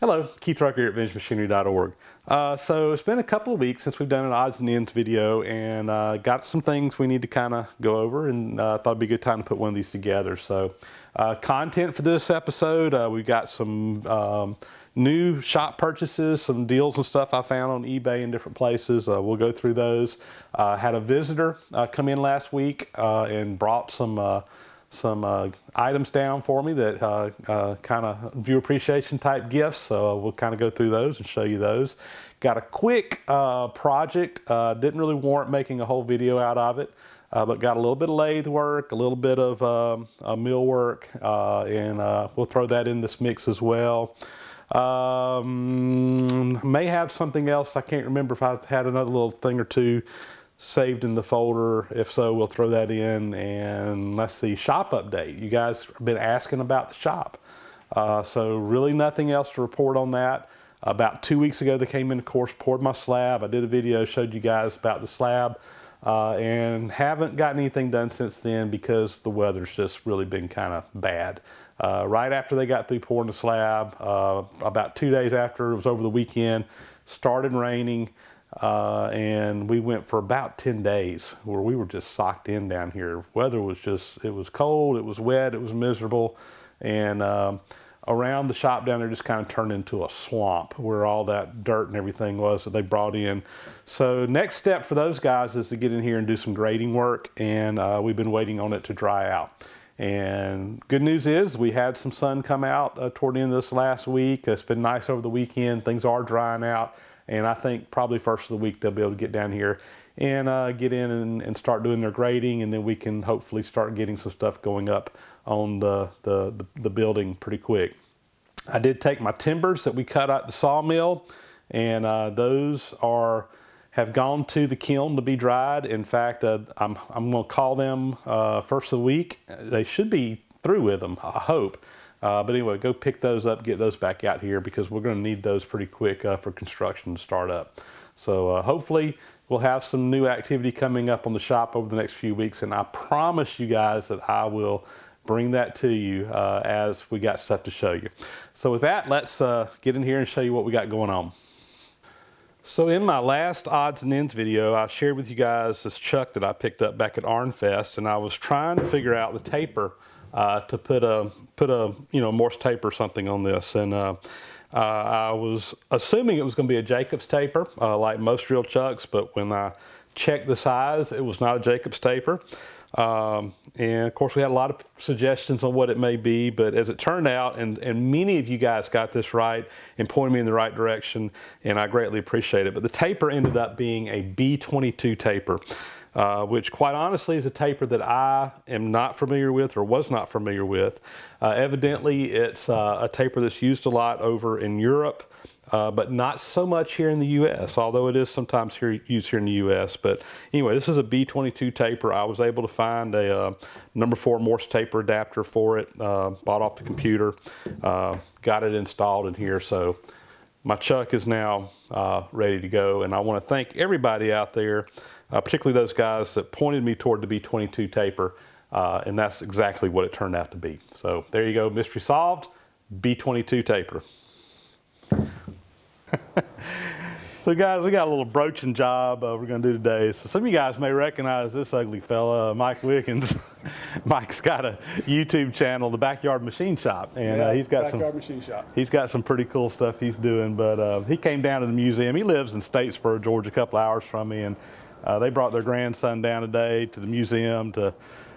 Hello, Keith Rucker here at VintageMachinery.org. So it's been a couple of weeks since we've done an odds and ends video, and got some things we need to kind of go over, and thought it'd be a good time to put one of these together. So content for this episode, we've got some new shop purchases, some deals and stuff I found on eBay in different places. We'll go through those. Had a visitor come in last week and brought some items down for me that kind of viewer appreciation type gifts, so we'll kind of go through those and show you those. Got a quick project, didn't really warrant making a whole video out of it, but got a little bit of lathe work, a little bit of mill work, and we'll throw that in this mix as well. May have something else, I can't remember if I've had another little thing or two saved in the folder. If so, we'll throw that in. And let's see, shop update. You guys have been asking about the shop. So really nothing else to report on that. About 2 weeks ago, they came in, of course, poured my slab. I did a video, showed you guys about the slab, and haven't gotten anything done since then because the weather's just really been kind of bad. Right after they got through pouring the slab, about 2 days after, it was over the weekend, started raining. And we went for about 10 days where we were just socked in down here. Weather was just, it was cold, it was wet, it was miserable. And around the shop down there just kind of turned into a swamp where all that dirt and everything was that they brought in. So next step for those guys is to get in here and do some grading work. And we've been waiting on it to dry out. And good news is we had some sun come out toward the end of this last week. It's been nice over the weekend. Things are drying out. And I think probably first of the week they'll be able to get down here and get in and start doing their grading, and then we can hopefully start getting some stuff going up on the building pretty quick. I did take my timbers that we cut out the sawmill, and those have gone to the kiln to be dried. In fact, I'm going to call them first of the week. They should be through with them, I hope. But anyway, go pick those up, get those back out here because we're going to need those pretty quick for construction to start up. So hopefully we'll have some new activity coming up on the shop over the next few weeks, and I promise you guys that I will bring that to you as we got stuff to show you. So with that, let's get in here and show you what we got going on. So in my last odds and ends video, I shared with you guys this chuck that I picked up back at Arnfest, and I was trying to figure out the taper to put a Morse tape or something on this, and I was assuming it was going to be a Jacobs taper like most drill chucks, but when I checked the size, it was not a Jacobs taper. And of course we had a lot of suggestions on what it may be, but as it turned out, and many of you guys got this right and pointed me in the right direction, and I greatly appreciate it, but the taper ended up being a B22 taper. Which quite honestly is a taper that I am not familiar with or was not familiar with. Evidently it's a taper that's used a lot over in Europe, but not so much here in the US, although it is sometimes used here in the US. But anyway, this is a B22 taper. I was able to find a number 4 Morse taper adapter for it, bought off the computer, got it installed in here. So my chuck is now ready to go, and I want to thank everybody out there, particularly those guys that pointed me toward the B22 taper, and that's exactly what it turned out to be. So there you go, mystery solved, B22 taper. So guys, we got a little broaching job we're going to do today. So some of you guys may recognize this ugly fella, Mike Wickens. Mike's got a YouTube channel, The Backyard Machine Shop, and he's got he's got some pretty cool stuff he's doing. But he came down to the museum. He lives in Statesboro, Georgia, a couple hours from me, and they brought their grandson down today to the museum to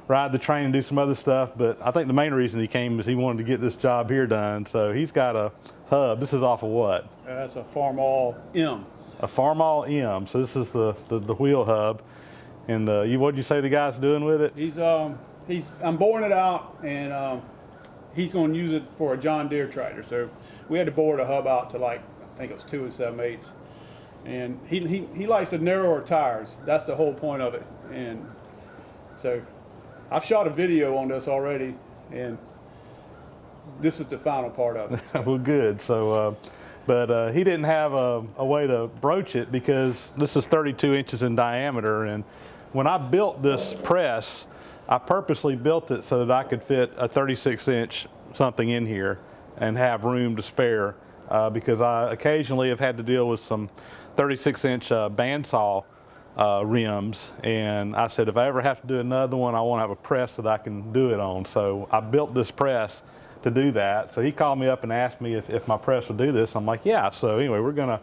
ride the train and do some other stuff. But I think the main reason he came is he wanted to get this job here done. So he's got a hub. This is off of what? That's a Farmall M. A Farmall M. So this is the wheel hub. And what'd you say the guy's doing with it? I'm boring it out, and he's going to use it for a John Deere tractor. So we had to bore the hub out to, like, I think it was 2 7/8. And he likes the narrower tires. That's the whole point of it. And so I've shot a video on this already, and this is the final part of it. So. Well, good. So, but he didn't have a way to broach it because this is 32 inches in diameter. And when I built this press, I purposely built it so that I could fit a 36-inch something in here and have room to spare because I occasionally have had to deal with some 36-inch bandsaw rims, and I said if I ever have to do another one, I want to have a press that I can do it on. So I built this press to do that. So he called me up and asked me if my press would do this. I'm like, yeah. So anyway, we're gonna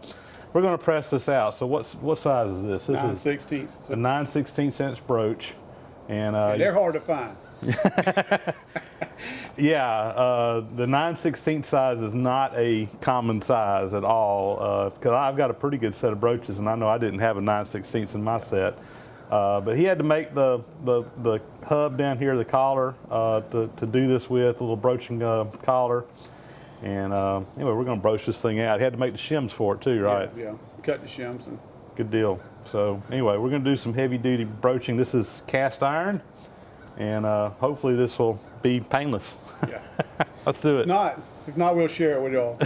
press this out. So what size is this? This 9/16. is a 9/16" broach, and They're hard to find. yeah, the 9/16 size is not a common size at all, because I've got a pretty good set of broaches, and I know I didn't have a 9/16 in my set. But he had to make the hub down here, the collar, to do this with, a little broaching collar. And anyway, we're going to broach this thing out. He had to make the shims for it too, right? Yeah, cut the shims. And good deal. So anyway, we're going to do some heavy duty broaching. This is cast iron, and hopefully this will be painless. Yeah. Let's do it. If not, we'll share it with y'all.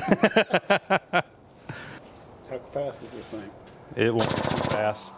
How fast is this thing? It won't be too fast.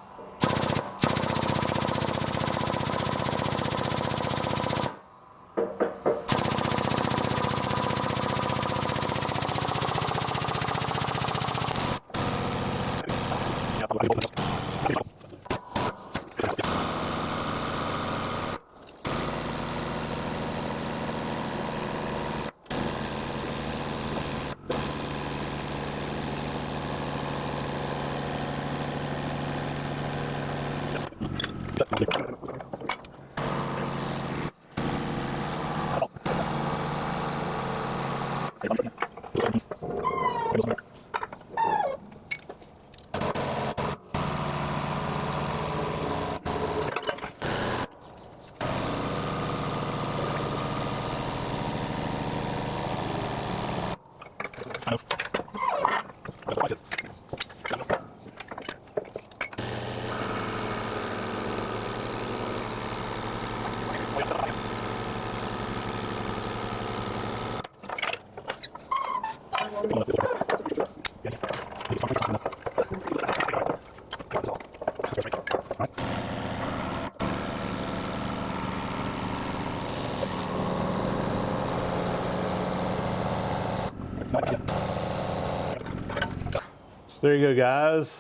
There you go, guys.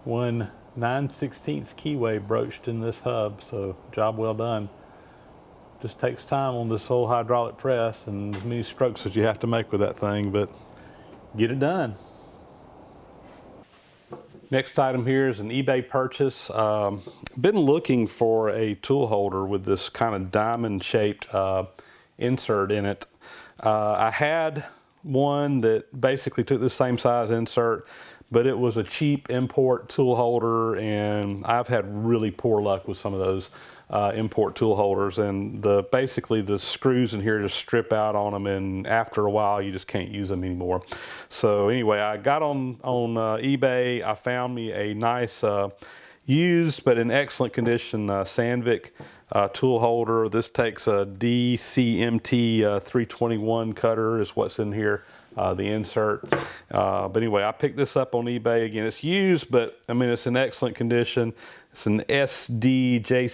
One 9/16 keyway broached in this hub, so job well done. Just takes time on this whole hydraulic press and as many strokes as you have to make with that thing, but get it done. Next item here is an eBay purchase. Been looking for a tool holder with this kind of diamond shaped insert in it. I had one that basically took the same size insert, but it was a cheap import tool holder, and I've had really poor luck with some of those import tool holders, and basically the screws in here just strip out on them, and after a while you just can't use them anymore. So anyway, I got on eBay. I found me a nice used but in excellent condition Sandvik tool holder. This takes a DCMT 321 cutter is what's in here, the insert. But anyway, I picked this up on eBay. Again, it's used, but I mean, it's in excellent condition. It's an SDJCR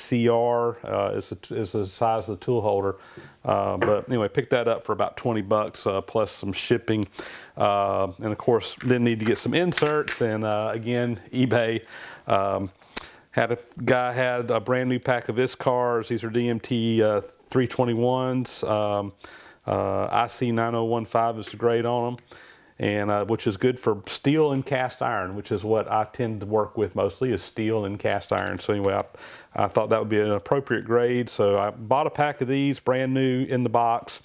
is the size of the tool holder. But anyway, picked that up for about 20 bucks plus some shipping. And of course, then need to get some inserts. And again, eBay. Had a guy had a brand new pack of Iscars. These are DMT 321s. IC 9015 is the grade on them, and which is good for steel and cast iron, which is what I tend to work with mostly, is steel and cast iron. So anyway, I thought that would be an appropriate grade. So I bought a pack of these brand new in the box.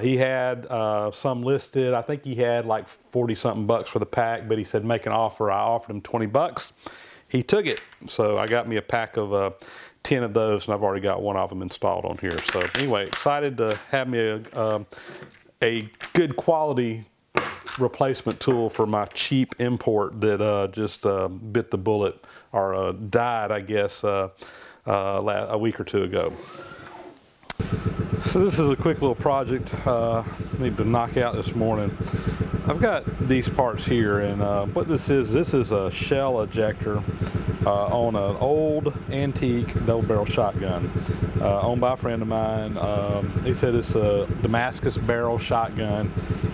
He had some listed. I think he had like 40 something bucks for the pack, but he said make an offer. I offered him 20 bucks. He took it, so I got me a pack of 10 of those, and I've already got one of them installed on here. So anyway, excited to have me a good quality replacement tool for my cheap import that just bit the bullet, or died, I guess, a week or two ago. So this is a quick little project I need to knock out this morning. I've got these parts here, and what this is a shell ejector on an old antique double barrel shotgun owned by a friend of mine. He said it's a Damascus barrel shotgun,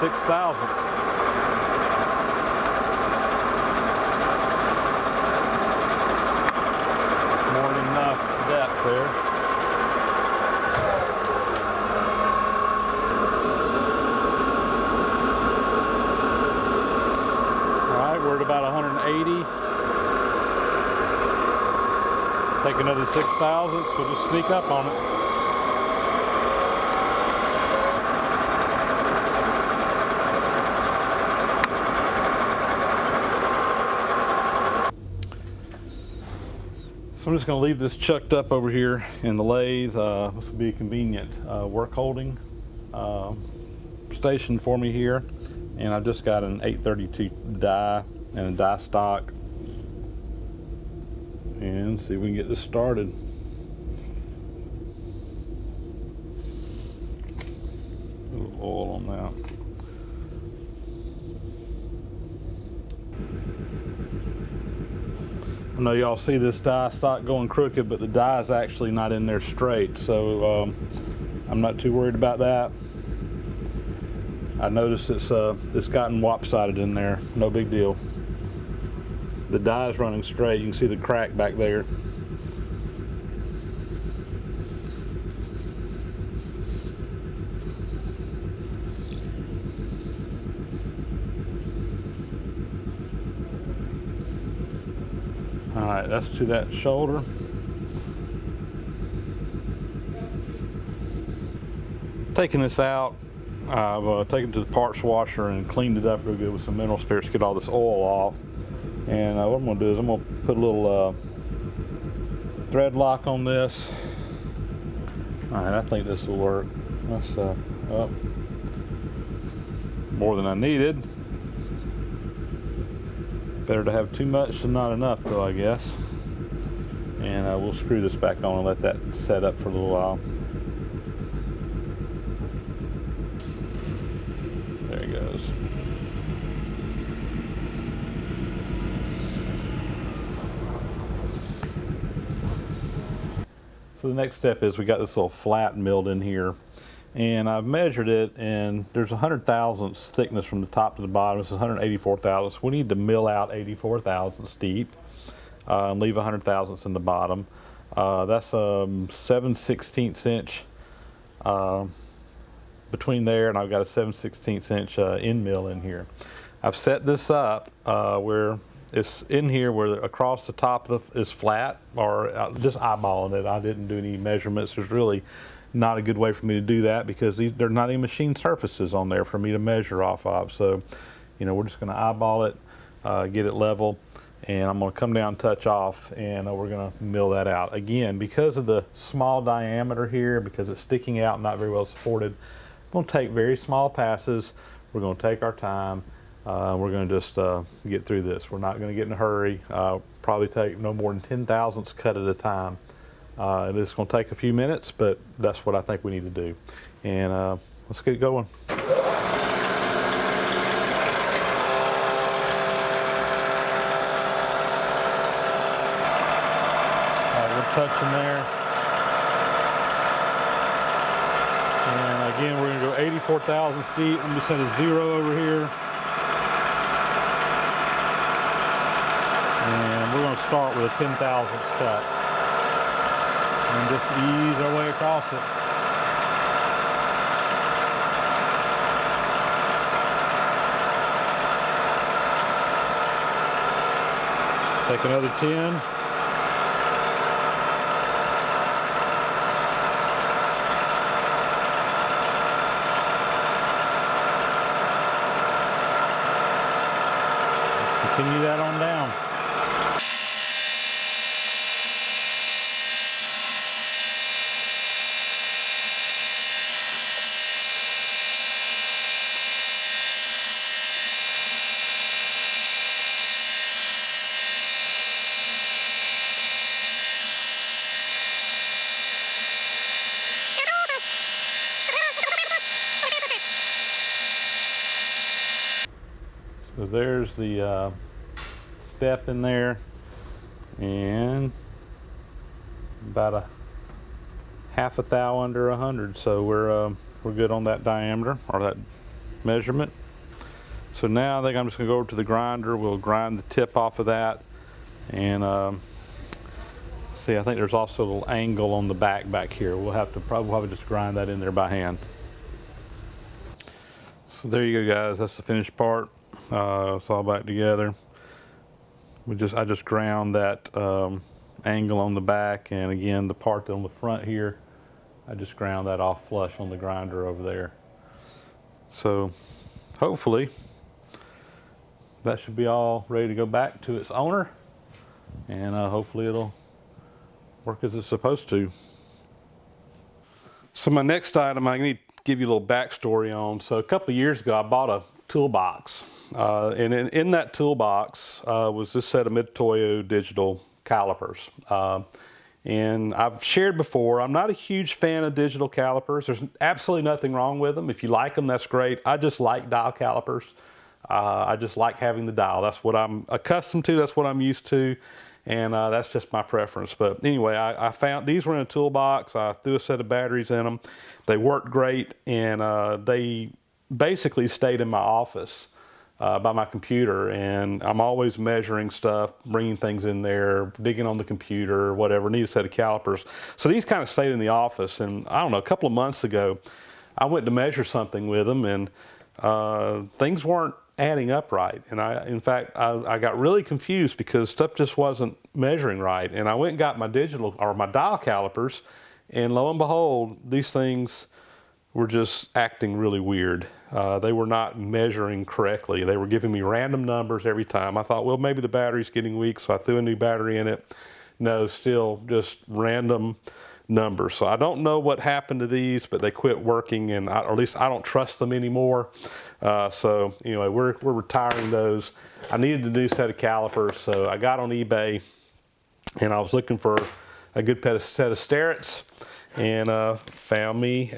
6/1000. More than enough depth there. Alright, we're at about 180. Take another 6/1000. We'll just sneak up on it. So I'm just going to leave this chucked up over here in the lathe. This will be a convenient work holding station for me here. And I've just got an 832 die and a die stock. And see if we can get this started. A little oil on that. I know y'all see this die stock going crooked, but the die is actually not in there straight, so I'm not too worried about that. I noticed it's gotten lopsided in there. No big deal. The die is running straight. You can see the crack back there. All right, that's to that shoulder. Taking this out, I've taken it to the parts washer and cleaned it up real good with some mineral spirits to get all this oil off. And what I'm going to do is I'm going to put a little thread lock on this. All right, I think this will work. That's up more than I needed. Better to have too much than not enough, though, I guess. And we'll screw this back on and let that set up for a little while. There it goes. So the next step is we got this little flat milled in here, and I've measured it, and there's 100 thousandths thickness from the top to the bottom. This is 184 thousandths. We need to mill out 84 thousandths deep, and leave 100 thousandths in the bottom. That's 7/16 inch between there, and I've got a 7/16 inch end mill in here. I've set this up where it's in here where across the top is flat, or just eyeballing it. I didn't do any measurements. There's really not a good way for me to do that because there are not any machine surfaces on there for me to measure off of. So, you know, we're just going to eyeball it, get it level, and I'm going to come down, touch off, and we're going to mill that out. Again, because of the small diameter here, because it's sticking out and not very well supported, I'm going to take very small passes. We're going to take our time. We're going to just get through this. We're not going to get in a hurry. Probably take no more than 10 thousandths cut at a time. It's going to take a few minutes, but that's what I think we need to do. And let's get going. All right, we're touching there. And again, we're going to go 84 thousandths deep. I'm just at a 0 over here. And we're going to start with a 10 thousandths cut. And just ease our way across it. Take another 10. Continue that on down. So there's the step in there, and about a half a thou under 100. So we're good on that diameter, or that measurement. So now I think I'm just going to go over to the grinder. We'll grind the tip off of that, and see, I think there's also a little angle on the back here. We'll have to probably just grind that in there by hand. So there you go, guys. That's the finished part. It's all back together. I just ground that angle on the back, and again the part on the front here, I just ground that off flush on the grinder over there. So hopefully that should be all ready to go back to its owner, and hopefully it'll work as it's supposed to. So my next item I need to give you a little backstory on. So a couple of years ago I bought a toolbox, and in that toolbox was this set of Mitutoyo digital calipers. And I've shared before, I'm not a huge fan of digital calipers. There's absolutely nothing wrong with them. If you like them, that's great. I just like dial calipers. I just like having the dial. That's what I'm accustomed to. That's what I'm used to. And that's just my preference. But anyway, I found these were in a toolbox. I threw a set of batteries in them. They worked great, and they basically stayed in my office by my computer, and I'm always measuring stuff, bringing things in there, digging on the computer, whatever. Need a set of calipers. So these kind of stayed in the office, and I don't know, a couple of months ago, I went to measure something with them, and things weren't adding up right. And in fact, I got really confused because stuff just wasn't measuring right. And I went and got my my dial calipers, and lo and behold, these things were just acting really weird. They were not measuring correctly. They were giving me random numbers every time. I thought, well, maybe the battery's getting weak, so I threw a new battery in it. No, still just random numbers. So I don't know what happened to these, but they quit working, and or at least I don't trust them anymore. So anyway, we're retiring those. I needed a new set of calipers, so I got on eBay, and I was looking for a good set of sterets, and found me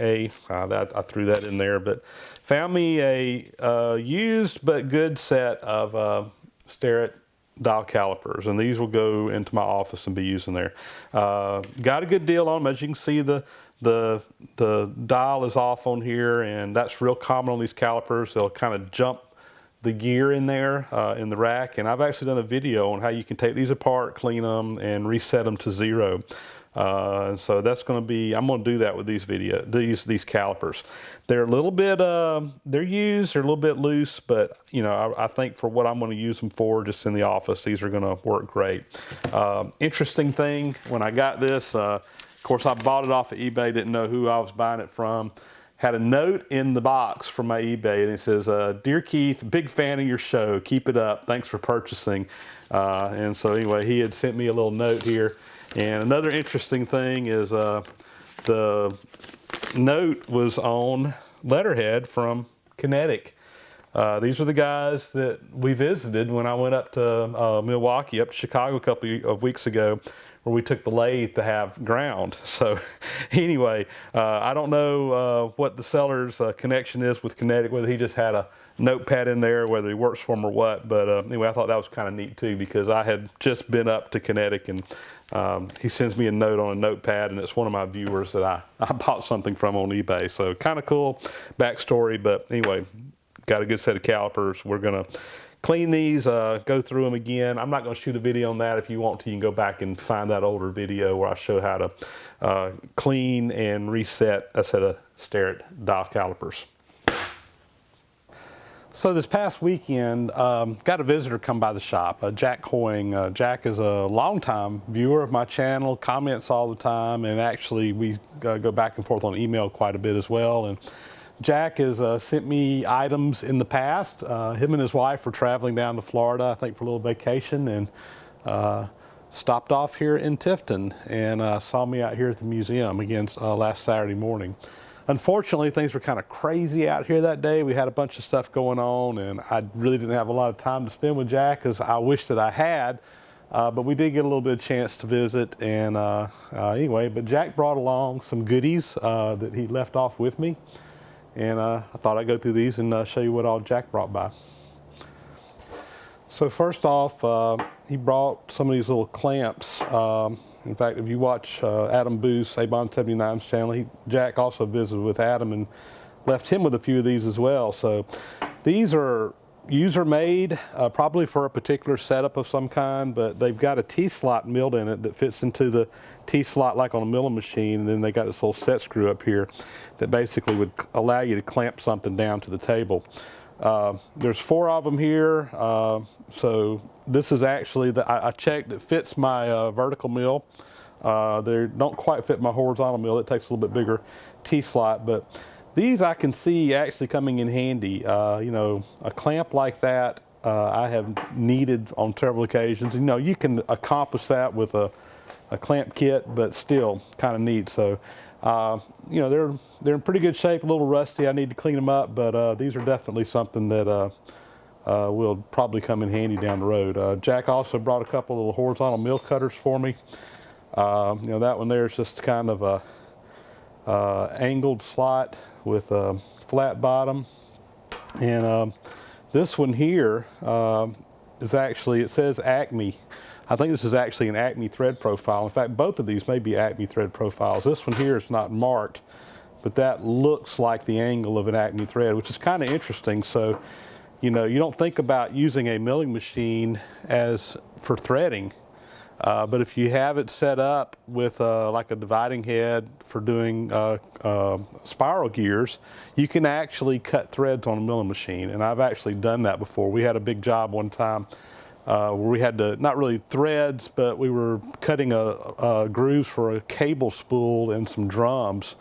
I threw that in there, but found me a used but good set of sterret dial calipers, and these will go into my office and be used in there. Got a good deal on them. As you can see, the dial is off on here, and that's real common on these calipers. They'll kind of jump the gear in there in the rack, and I've actually done a video on how you can take these apart, clean them, and reset them to 0. And so that's going to be, I'm going to do that with these calipers. They're a little bit, they're used, they're a little bit loose, but you know, I think for what I'm going to use them for, just in the office, these are going to work great. Interesting thing, when I got this, of course I bought it off of eBay, didn't know who I was buying it from. Had a note in the box from my eBay, and it says, "Dear Keith, big fan of your show. Keep it up. Thanks for purchasing." And so anyway, he had sent me a little note here. And another interesting thing is the note was on letterhead from Kinetic. These were the guys that we visited when I went up to Milwaukee, up to Chicago a couple of weeks ago, where we took the lathe to have ground. So anyway, I don't know what the seller's connection is with Kinetic, whether he just had a notepad in there, whether he works for them or what. But anyway, I thought that was kind of neat too, because I had just been up to Kinetic, and he sends me a note on a notepad, and it's one of my viewers that I bought something from on eBay. So kind of cool backstory. But anyway, got a good set of calipers. We're going to clean these, go through them again. I'm not going to shoot a video on that. If you want to, you can go back and find that older video where I show how to clean and reset a set of sterret dial calipers. So this past weekend, got a visitor come by the shop, Jack Hoying. Jack is a longtime viewer of my channel, comments all the time, and actually we go back and forth on email quite a bit as well. And Jack has sent me items in the past. Him and his wife were traveling down to Florida, I think for a little vacation, and stopped off here in Tifton and saw me out here at the museum again last Saturday morning. Unfortunately, things were kind of crazy out here that day. We had a bunch of stuff going on, and I really didn't have a lot of time to spend with Jack, as I wish that I had. But we did get a little bit of chance to visit, and anyway, but Jack brought along some goodies that he left off with me. And I thought I'd go through these and show you what all Jack brought by. So first off, he brought some of these little clamps. In fact, if you watch Adam Booth's A-Bond 79's channel, Jack also visited with Adam and left him with a few of these as well. So these are user made, probably for a particular setup of some kind, but they've got a T-slot milled in it that fits into the T-slot like on a milling machine, and then they got this little set screw up here that basically would allow you to clamp something down to the table. There's 4 of them here, so this is actually, I checked, it fits my vertical mill. They don't quite fit my horizontal mill. It takes a little bit bigger T-slot, but these I can see actually coming in handy. You know, a clamp like that I have needed on several occasions. You know, you can accomplish that with a clamp kit, but still kind of neat. So, you know, they're in pretty good shape, a little rusty. I need to clean them up, but these are definitely something that will probably come in handy down the road. Jack also brought a couple of little horizontal mill cutters for me. You know, that one there is just kind of a angled slot with a flat bottom, and this one here is actually, it says Acme. I think this is actually an Acme thread profile. In fact, both of these may be Acme thread profiles. This one here is not marked, but that looks like the angle of an Acme thread, which is kind of interesting. So, you know, you don't think about using a milling machine as for threading. But if you have it set up with like a dividing head for doing spiral gears, you can actually cut threads on a milling machine. And I've actually done that before. We had a big job one time where we had to, not really threads, but we were cutting grooves for a cable spool and some drums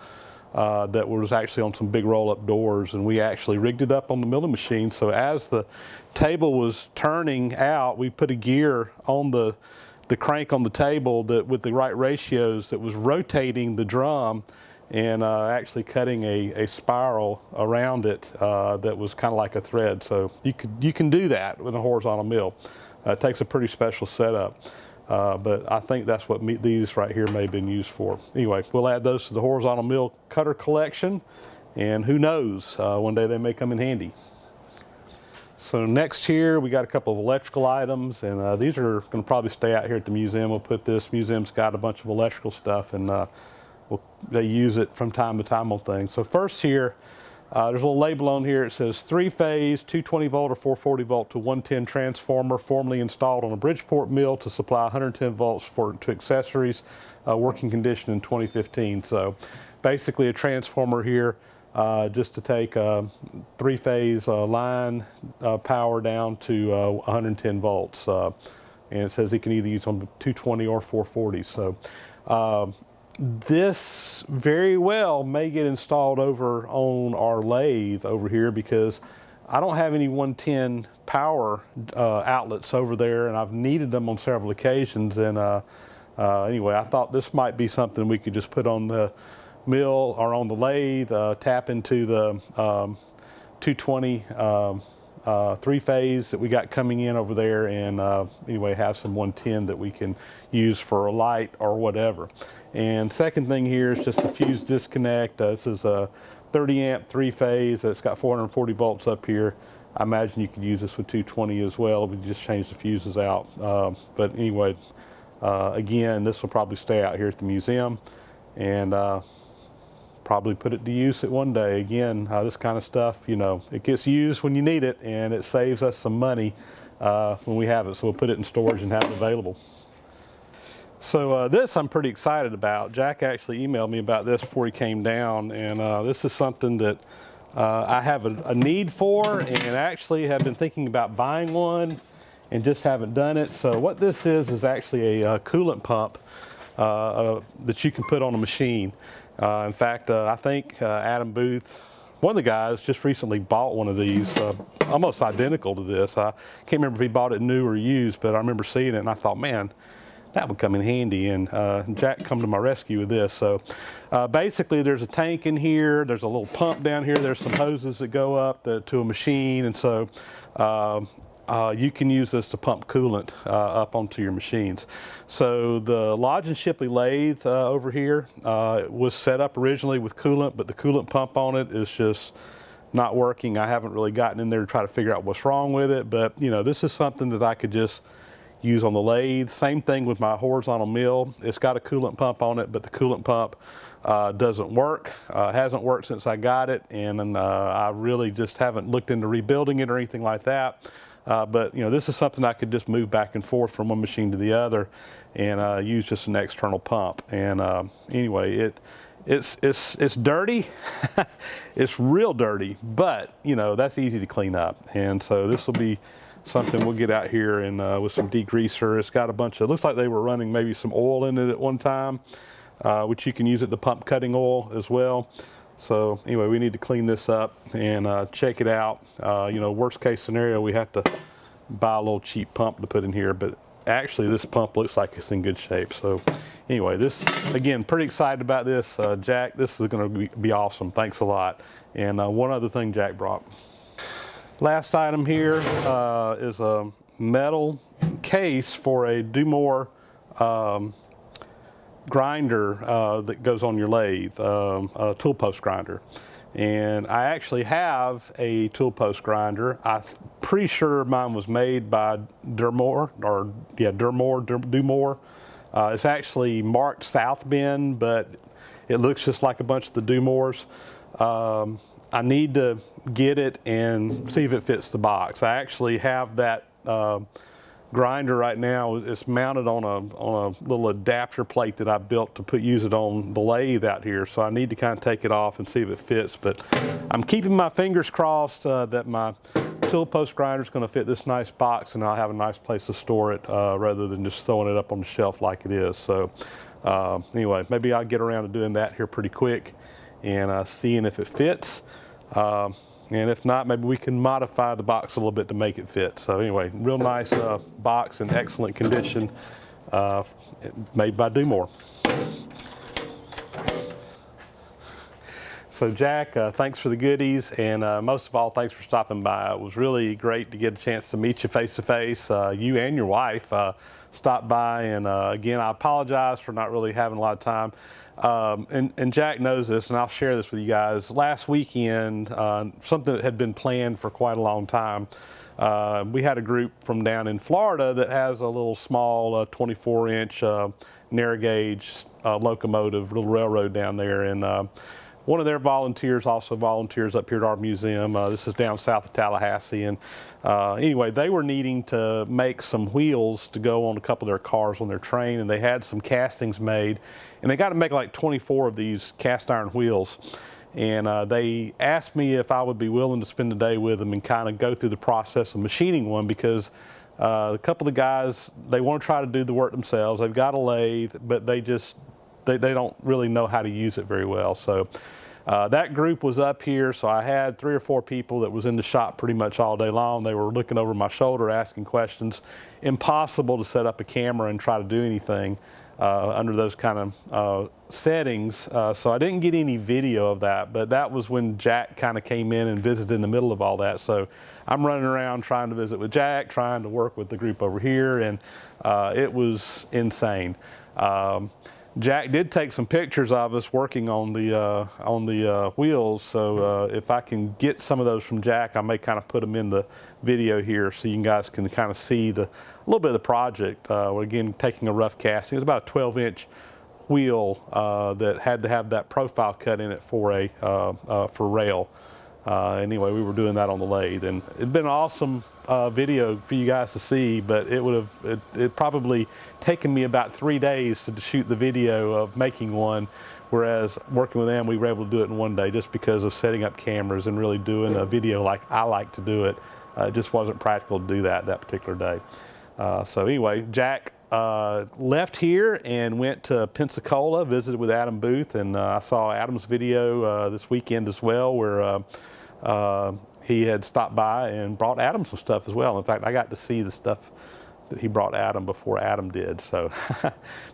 that was actually on some big roll-up doors. And we actually rigged it up on the milling machine. So as the table was turning out, we put a gear on the crank on the table that with the right ratios that was rotating the drum and actually cutting a spiral around it that was kind of like a thread. So you can do that with a horizontal mill. It takes a pretty special setup, but I think that's what these right here may have been used for. Anyway, we'll add those to the horizontal mill cutter collection, and who knows, one day they may come in handy. So next here, we got a couple of electrical items, and these are going to probably stay out here at the museum. We'll put this, museum's got a bunch of electrical stuff, and they use it from time to time on things. So first here, there's a little label on here. It says 3-phase, 220 volt or 440 volt to 110 transformer, formerly installed on a Bridgeport mill to supply 110 volts to accessories, working condition in 2015. So basically a transformer here. Just to take a 3-phase line power down to 110 volts. And it says it can either use on 220 or 440. So this very well may get installed over on our lathe over here, because I don't have any 110 power outlets over there, and I've needed them on several occasions. And anyway, I thought this might be something we could just put on the mill or on the lathe, tap into the 220 3-phase that we got coming in over there, and anyway, have some 110 that we can use for a light or whatever. And second thing here is just a fuse disconnect. This is a 30 amp 3-phase that's got 440 volts up here. I imagine you could use this with 220 as well. We just change the fuses out. But anyway, again, this will probably stay out here at the museum, and probably put it to use it one day. Again, this kind of stuff, you know, it gets used when you need it, and it saves us some money when we have it. So we'll put it in storage and have it available. So this I'm pretty excited about. Jack actually emailed me about this before he came down, and this is something that I have a need for, and actually have been thinking about buying one and just haven't done it. So what this is actually a coolant pump that you can put on a machine. In fact, I think Adam Booth, one of the guys, just recently bought one of these, almost identical to this. I can't remember if he bought it new or used, but I remember seeing it and I thought, man, that would come in handy. And Jack come to my rescue with this. So basically there's a tank in here, there's a little pump down here, there's some hoses that go up to a machine, and so you can use this to pump coolant up onto your machines. So the Lodge and Shipley lathe over here was set up originally with coolant, but the coolant pump on it is just not working. I haven't really gotten in there to try to figure out what's wrong with it, but you know, this is something that I could just use on the lathe. Same thing with my horizontal mill. It's got a coolant pump on it, but the coolant pump doesn't work. Hasn't worked since I got it, and I really just haven't looked into rebuilding it or anything like that. But you know, this is something I could just move back and forth from one machine to the other, and use just an external pump. And anyway, it's dirty. It's real dirty, but you know, that's easy to clean up. And so this will be something we'll get out here and with some degreaser. It's got a bunch of, looks like they were running maybe some oil in it at one time, which you can use it to pump cutting oil as well. So anyway, we need to clean this up and check it out. You know, worst case scenario, we have to buy a little cheap pump to put in here, but actually this pump looks like it's in good shape. So anyway, this, again, pretty excited about this. Jack, this is going to be awesome. Thanks a lot. And one other thing Jack brought. Last item here is a metal case for a Dumore grinder that goes on your lathe, a tool post grinder. And I actually have a tool post grinder. I'm pretty sure mine was made by Dumore. It's actually marked South Bend, but it looks just like a bunch of the Dumores. I need to get it and see if it fits the box. I actually have that grinder right now. It's mounted on a little adapter plate that I built to use it on the lathe out here. So I need to kind of take it off and see if it fits. But I'm keeping my fingers crossed that my tool post grinder is going to fit this nice box, and I'll have a nice place to store it rather than just throwing it up on the shelf like it is. So anyway, maybe I'll get around to doing that here pretty quick and seeing if it fits. And if not, maybe we can modify the box a little bit to make it fit. So anyway, real nice box in excellent condition, made by Dumore. So Jack, thanks for the goodies, and most of all, thanks for stopping by. It was really great to get a chance to meet you face to face. You and your wife stopped by, and again, I apologize for not really having a lot of time. And Jack knows this, and I'll share this with you guys. Last weekend, something that had been planned for quite a long time, we had a group from down in Florida that has a little small 24-inch narrow gauge locomotive, little railroad down there, and one of their volunteers also volunteers up here at our museum. This is down south of Tallahassee, and anyway, they were needing to make some wheels to go on a couple of their cars on their train, and they had some castings made, and they got to make like 24 of these cast iron wheels. And they asked me if I would be willing to spend the day with them and kind of go through the process of machining one, because a couple of the guys, they want to try to do the work themselves. They've got a lathe, but they don't really know how to use it very well. So that group was up here, so I had 3 or 4 people that was in the shop pretty much all day long. They were looking over my shoulder, asking questions. Impossible to set up a camera and try to do anything under those kind of settings. So I didn't get any video of that, but that was when Jack kind of came in and visited in the middle of all that. So I'm running around trying to visit with Jack, trying to work with the group over here, and it was insane. Jack did take some pictures of us working on the wheels, so if I can get some of those from Jack, I may kind of put them in the video here so you guys can kind of see a little bit of the project. Again, taking a rough casting. It was about a 12-inch wheel that had to have that profile cut in it for rail. Anyway, we were doing that on the lathe, and it'd been an awesome video for you guys to see, but it probably taken me about 3 days to shoot the video of making one, whereas working with them, we were able to do it in 1 day just because of setting up cameras and really doing a video like I like to do it. It just wasn't practical to do that particular day. So anyway, Jack left here and went to Pensacola, visited with Adam Booth, and I saw Adam's video this weekend as well, where he had stopped by and brought Adam some stuff as well. In fact, I got to see the stuff that he brought Adam before Adam did. So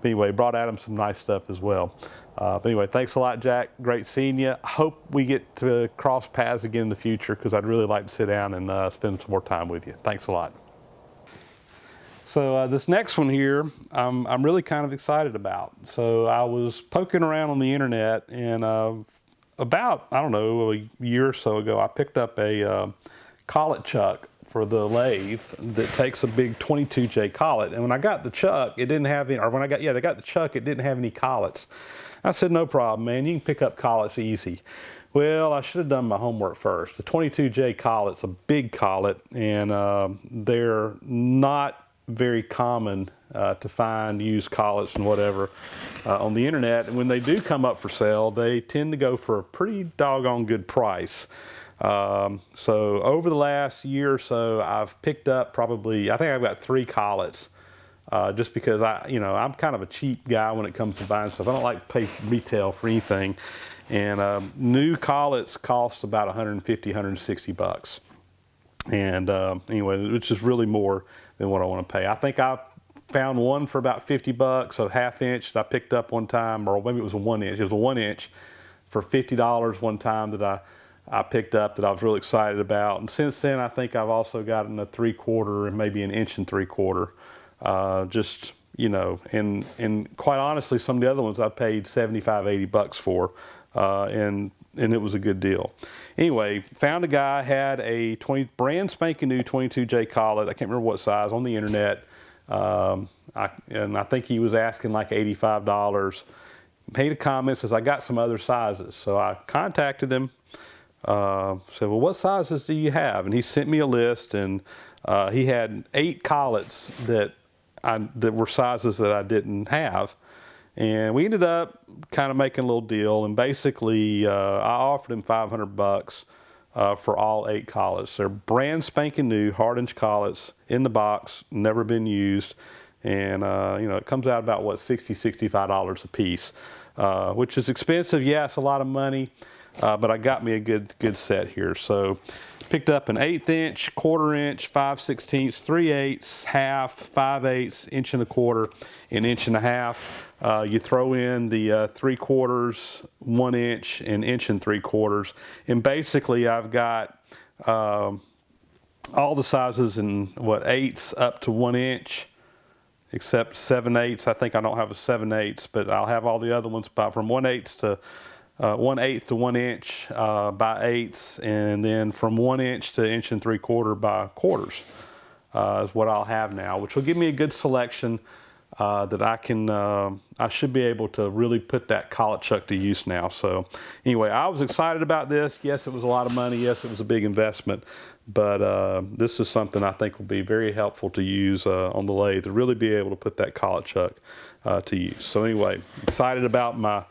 anyway, brought Adam some nice stuff as well. But anyway, thanks a lot, Jack. Great seeing you. I hope we get to cross paths again in the future, because I'd really like to sit down and spend some more time with you. Thanks a lot. So this next one here, I'm really kind of excited about. So I was poking around on the internet, and about, I don't know, a year or so ago, I picked up a collet chuck for the lathe that takes a big 22J collet. And when I got the chuck, it didn't have any, or when I got, yeah, they got the chuck, it didn't have any collets. I said, no problem, man, you can pick up collets easy. Well, I should have done my homework first. The 22J collet's a big collet, and they're not very common to find used collets and whatever on the internet. And when they do come up for sale, they tend to go for a pretty doggone good price. So over the last year or so, I've picked up probably, I think I've got 3 collets, just because I'm kind of a cheap guy when it comes to buying stuff. I don't like to pay retail for anything. And new collets cost about 150, 160 bucks. And anyway, which is really more than what I want to pay. I think I found one for about 50 bucks, a 1/2 inch that I picked up one time, or maybe it was a 1 inch. It was a 1 inch for $50 one time that I picked up that I was really excited about. And since then, I think I've also gotten a 3/4 and maybe an 1 3/4. Just, and quite honestly, some of the other ones I paid 75, 80 bucks for, and it was a good deal. Anyway, found a guy had a brand spanking new 22J collet. I can't remember what size, on the internet. And I think he was asking like $85. Made a comment, says I got some other sizes. So I contacted him. Said, well, what sizes do you have? And he sent me a list, and he had 8 collets that were sizes that I didn't have. And we ended up kind of making a little deal, and basically I offered him 500 bucks for all 8 collets. They're brand spanking new, hard-inch collets in the box, never been used. And it comes out about what, $60, $65 a piece, which is expensive. Yeah, it's a lot of money. But I got me a good set here. So picked up an 1/8 inch, 1/4 inch, 5/16, 3/8, 1/2, 5/8, 1 1/4, and 1 1/2. You throw in the 3/4, 1 inch, and 1 3/4. And basically I've got all the sizes in 1/8 up to 1 inch, except 7/8. I think I don't have a 7/8, but I'll have all the other ones about from 1/8 to 1/8 to 1 inch by 1/8, and then from 1 inch to 1 3/4 by 1/4 is what I'll have now, which will give me a good selection that I should be able to really put that collet chuck to use now. So anyway, I was excited about this. Yes, it was a lot of money. Yes, it was a big investment, but this is something I think will be very helpful to use on the lathe, to really be able to put that collet chuck to use. So anyway, excited about my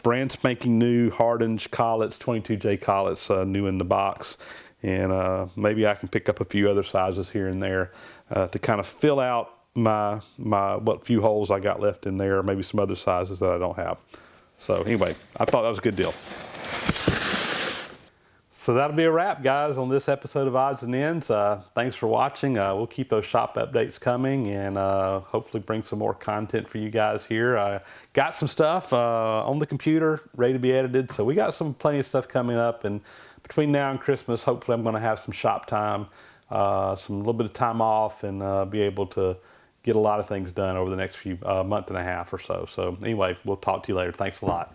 brand spanking new hard-inch collets, 22J collets, new in the box. And maybe I can pick up a few other sizes here and there to kind of fill out my what few holes I got left in there, maybe some other sizes that I don't have. So anyway, I thought that was a good deal. So that'll be a wrap, guys, on this episode of Odds and Ends. Thanks for watching. We'll keep those shop updates coming, and hopefully bring some more content for you guys here. Got some stuff on the computer ready to be edited, so we got plenty of stuff coming up. And between now and Christmas, hopefully I'm going to have some shop time, a little bit of time off, and be able to get a lot of things done over the next month and a half or so. So anyway, we'll talk to you later. Thanks a lot.